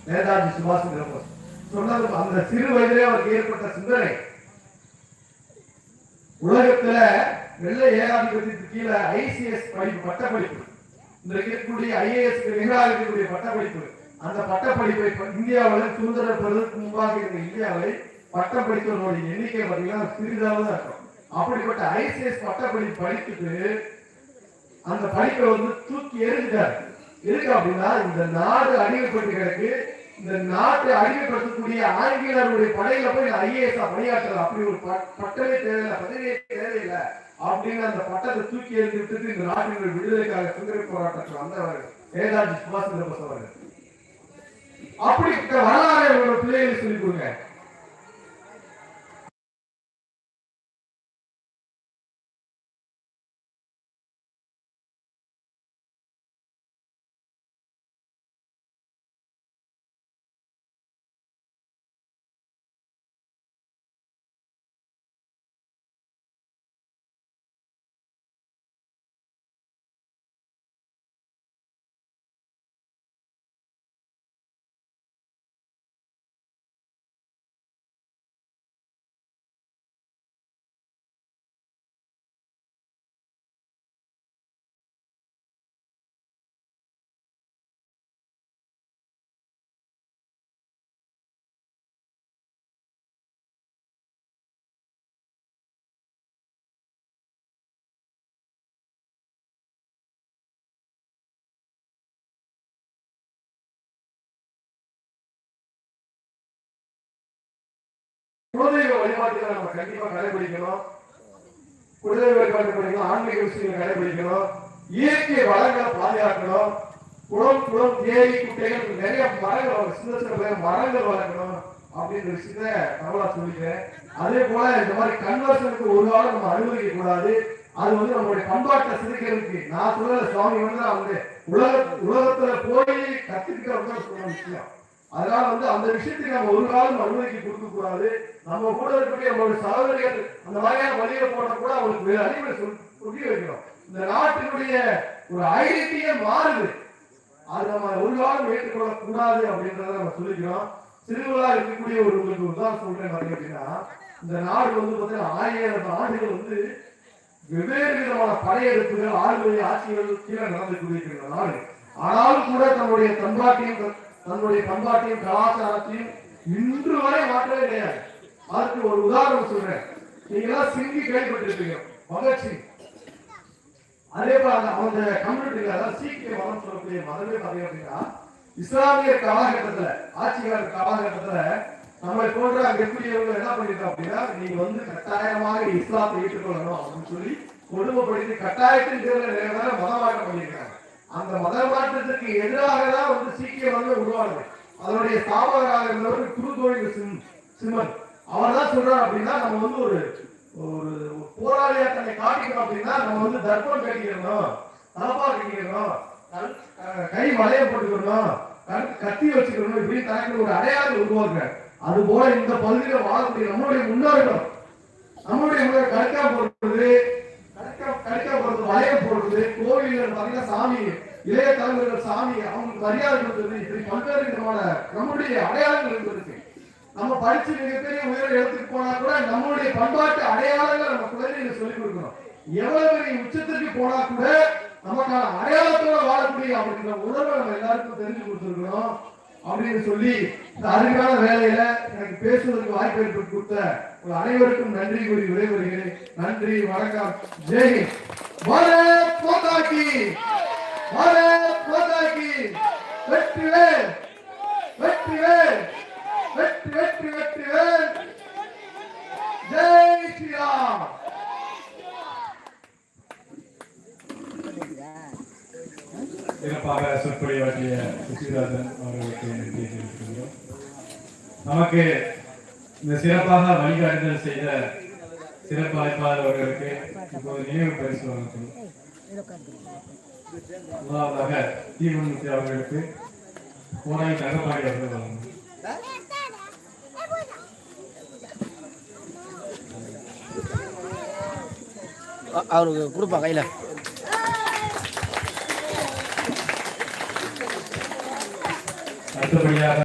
நேதாஜி சுபாஷ் சந்திர போஸ் சொன்னது. அந்த சிறு வயதிலே அவருக்கு ஏற்பட்ட சிந்தனை உலகத்துல வெள்ளை ஏகாதிபத்தியத்துக்கு கீழே ஐசிஎஸ் படிப்பு பட்ட படிப்பு, இந்த இருக்கக்கூடிய ஐஏஎஸ் நிகராக இருக்கக்கூடிய பட்ட படிப்பு, அந்த பட்ட படிப்பை இந்தியாவில் சுதந்திர பெறுவதற்கு முன்பாக இருந்த இந்தியாவில் பட்டம் படித்தவர்களுடைய எண்ணிக்கை பார்த்தீங்கன்னா சிறிதாக தான் இருக்கும். அப்படிப்பட்ட ஐசிஎஸ் பட்ட படிப்பு படித்துட்டு அந்த படிப்பை தூக்கி எறிஞ்சிட்டாரு. எதுக்கு அப்படின்னா இந்த நாடு அடிமைப்பட்டு கிடக்கு, இந்த நாட்டை அடிமைப்படுத்தக்கூடிய ஆங்கிலேயருடைய படையில போய் ஐஏஎஸ் பணியாற்றல, அப்படி ஒரு பட்டமே தேவையில்லை, பதவியே தேவையில்லை அப்படின்னு அந்த பட்டத்தை தூக்கி எறிந்து விட்டுட்டு இந்த நாட்டினுடைய விடுதலைக்காக சுதந்திர போராட்டத்தில் வந்தவர் நேதாஜி சுபாஷ் சந்திர போஸ் அவர்கள். அப்படிப்பட்ட வரலாறு அவரோட பிள்ளைகளுக்கு சொல்லிக் கொடுங்க. குலதெய்வ வழிபாட்டுகளை நம்ம கண்டிப்பா கடைபிடிக்கணும். குலதெய்வ வழிபாட்டு படிக்கணும், ஆன்மீக விஷயங்களை கடைபிடிக்கணும், இயற்கை வளங்களை பாதுகாக்கணும். குளம் ஏரி குட்டைகள் நிறைய மரங்கள், சின்ன சின்ன மரங்கள் வளர்க்கணும் அப்படின்ற விஷயத்த நம்மளா சொல்லிக்கிறேன். அதே போல இந்த மாதிரி கன்வர்ஷனுக்கு ஒரு காலம் நம்ம அனுமதிக்க கூடாது. அது நம்மளுடைய பண்பாட்டை சிதைக்கிறதுக்கு நான் சொல்ல சுவாமி உலகத்துல போய் கத்துக்கிட்ட சொன்ன விஷயம். அதனால அந்த விஷயத்துக்கு நம்ம ஒரு காலம் அனுமதிக்கு கொடுக்க கூடாது. நம்ம கூட இருக்கக்கூடிய நம்மளுடைய சகோதரிகள் அந்த மாதிரியான வழியை போட்ட கூட அவங்களுக்கு வேறு அறிவுரை சொல்லி வைக்கணும். இந்த நாட்டினுடைய ஒரு ஐடென்டிட்டியே மாறுது, அது நம்ம ஒரு காலம் ஏற்றுக்கொள்ள கூடாது அப்படின்றத நம்ம சொல்லிக்கிறோம். சிறுவிழா இருக்கக்கூடிய ஒரு உங்களுக்கு உதாரணம் சொல்றேன் பாத்தீங்க அப்படின்னா, இந்த நாடு பார்த்தீங்கன்னா 1000 ஆண்டுகள் வெவ்வேறு விதமான படையெடுப்புகள் ஆளுநரை ஆட்சிகள் கீழே நடந்து கொண்டிருக்கிற நாடு. ஆனாலும் கூட தன்னுடைய பண்பாட்டையும் கலாச்சாரத்தையும் இன்று வரை மாற்றவே கிடையாது. அதுக்கு ஒரு உதாரணம் சொல்றேன். நீங்க எல்லாம் சிங்கி கேள்விப்பட்டிருப்பீங்க, பகத்சிங். அதே போல அந்த கம்யூனிட்டி, அதாவது சீக்கிய மதம் சொல்லக்கூடிய மதமே பாத்தீங்க அப்படின்னா, இஸ்லாமிய காலகட்டத்துல ஆட்சியாளர் காலகட்டத்துல நம்மளை போன்ற அங்க இருக்கக்கூடியவங்க என்ன பண்ணிருக்கோம் அப்படின்னா, நீங்க கட்டாயமாக இஸ்லாத்தை ஏற்றுக்கொள்ளணும் அப்படின்னு சொல்லி கொடுமைப்படுத்தி கட்டாயத்தின் தேர்தல் மதமாற்றம் பண்ணியிருக்காங்க. அந்த மத மாற்றத்திற்கு எதிராக தான் சீக்கிய மதம் உருவானது. அதனுடைய ஸ்தாபகராக இருந்தவர் குரு கோவிந்த் சிம்மன். அவர் தான் சொல்றாரு அப்படின்னா, நம்ம ஒரு போராளியா தன்னை காட்டிக்கணும் அப்படின்னா நம்ம தர்ப்பம் கட்டிக்கணும், தலப்பா கட்டிக்கணும், கை வளைய போட்டுக்கணும், கத்தி வச்சுக்கணும், இப்படி தனக்கு ஒரு அடையாளம் உருவாக்குறாரு. அது போல இந்த பகுதியில் வாழக்கூடிய நம்முடைய முன்னோர்கள், கடுக்கா போடுறது, வளைய போடுறது, கோவில்கள் பாத்தீங்கன்னா சாமி, இளைய தலைவர்கள் சாமி அவங்களுக்கு மரியாதை கொடுத்தது, இப்படி பல்வேறு விதமான நம்முடைய அடையாளங்கள் இருந்திருக்கு. நம்ம படிச்சு மிகப்பெரிய உயர் இடத்துக்கு போனா கூட நம்மளுடைய பண்பாட்டு அடையாளங்களை நம்ம குழந்தைகளுக்கு சொல்லிக் கொடுக்கணும். எவ்வளவு பெரிய உச்சத்திற்கு போனா கூட நமக்கான அடையாளத்தோட வாழக்கூடிய அப்படிங்கிற உணர்வை நம்ம எல்லாருக்கும் தெரிஞ்சு கொடுத்துருக்கணும் அப்படின்னு சொல்லி இந்த அருமையான வேலையில எனக்கு பேசுவதற்கு வாய்ப்பு ஏற்பட்டு கொடுத்த ஒரு அனைவருக்கும் நன்றி கூறி விடைபெறுகிறேன். நன்றி, வணக்கம், ஜெய் ஹிந்த். பாரத் மாதா கி, பாரத் மாதா கி. வெற்றிவேல், வெற்றிவேல், வெற்றி வெற்றி வெற்றிவேல். ஜெய் ஸ்ரீராம். சிறப்பாக சொற்பொழிவாற்றிய சுசீராஜன் அவர்களுக்கு நன்றி தெரிவித்துள்ளோம். நமக்கு இந்த சிறப்பாக வழிகாட்டுதல் செய்த சிறப்பு அழைப்பாளர் அவர்களுக்கு இப்போது நினைவு பரிசு வழங்கப்படும். முதலாவதாக தீவன்முத்தி அவர்களுக்கு கோடாய் தங்கப்பாடி அவர்கள் வழங்கும். அவருக்கு கொடுப்பா கையில. அடுத்தபடியாக